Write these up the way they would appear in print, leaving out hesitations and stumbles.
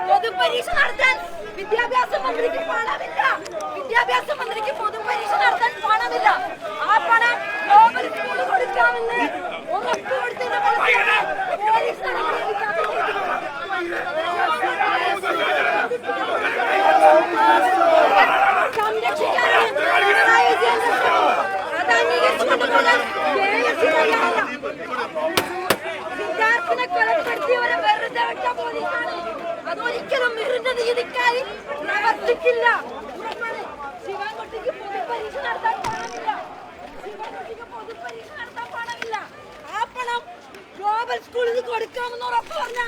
പൊതുപരീക്ഷ നടത്താൻ വിദ്യാഭ്യാസ മന്ത്രിക്ക് പണമില്ല. വിദ്യാഭ്യാസ മന്ത്രിക്ക് പൊതുപരീക്ഷ നടത്താൻ പണമില്ല. ആ പണം ഗ്ലോബൽ സ്കൂൾ കൊടുക്കാമെന്ന് ഉറപ്പ് കൊടുത്തതിനെ പോലീസ് സംരക്ഷിക്കാനാണ് പിണറായി വിജയൻ അത് അംഗീകരിച്ചുകൊണ്ട് പോകാൻ സിദ്ധാർത്ഥിനെ കൊലപ്പെടുത്തിയവരെ വെറുതെ വിട്ട പോലീസാണ്. അതൊരിക്കലും മിറിന്റെ നീതിക്കായി പ്രവർത്തിക്കില്ല. ശിവൻകുട്ടിക്ക് പൊതുപരീക്ഷ നടത്താൻ പണമില്ല. ശിവൻകുട്ടിക്ക് പൊതുപരീക്ഷ നടത്താൻ പണമില്ല. ആ പണം ഗ്ലോബൽ സ്കൂളിൽ കൊടുക്കാമെന്ന് ഉറപ്പ് പറഞ്ഞ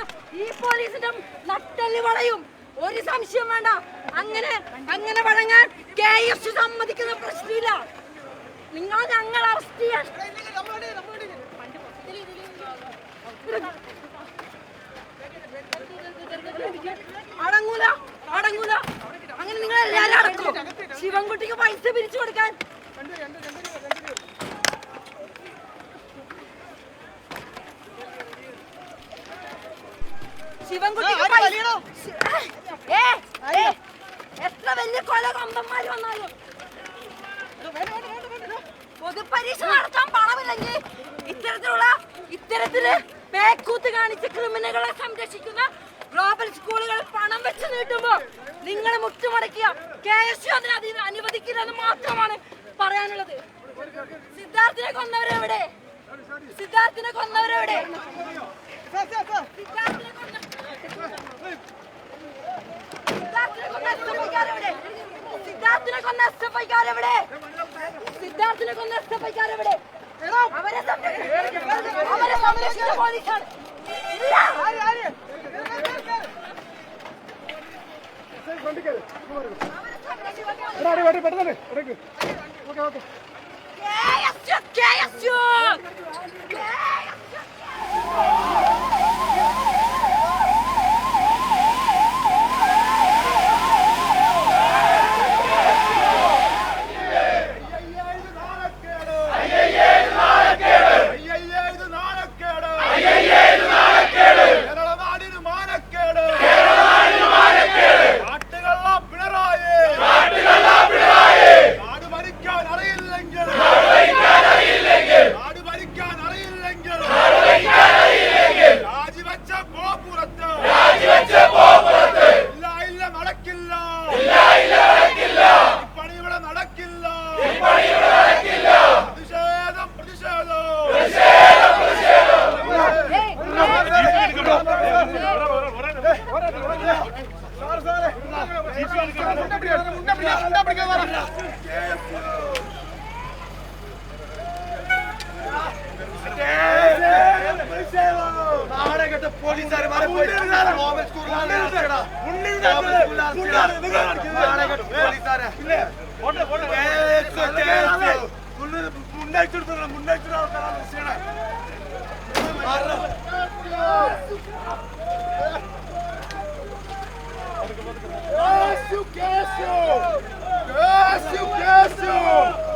ഈ പോലീസിന്റെ നട്ടെല്ല് വളയും. ഒരു സംശയം വേണ്ട. അങ്ങനെ വഴങ്ങാൻ KFC സമ്മതിക്കുന്ന പ്രശ്നമില്ല. നിങ്ങൾ ഞങ്ങൾ അറസ്റ്റ് ചെയ്യാൻ അടങ്ങൂല. അങ്ങനെ നിങ്ങൾ എല്ലാരും അടക്കും. ശിവൻകുട്ടിക്ക് പൈസ പിരിച്ചു കൊടുക്കാൻ എത്ര വലിയ കൊല കൊമ്പന്മാര് വന്നാലും പൊതുപരീക്ഷ നടത്താൻ പണമില്ലെങ്കിൽ ഇത്തരത്തില് പേക്കൂത്ത് കാണിച്ച ക്രിമിനലുകളെ സംരക്ഷിക്കുന്ന ഗ്ലോബൽ സ്കൂളുകൾ പണം വെച്ച് നീട്ടുമ്പോ നിങ്ങൾ മുട്ടുമടക്കിയ KFC അതിന് അനുവദിക്കില്ലെന്ന് മാത്രമാണ് പറയാനുള്ളത്. സിദ്ധാർത്ഥിനെ കൊന്നവരെവിടെ? സിദ്ധാർത്ഥിനെ കൊന്നവരെവിടെ? സിദ്ധാർത്ഥിനെ കൊന്ന SFIക്കാരെവിടെ? അവരെ സംരക്ഷിച്ച പോലീസാണ്. Cássio!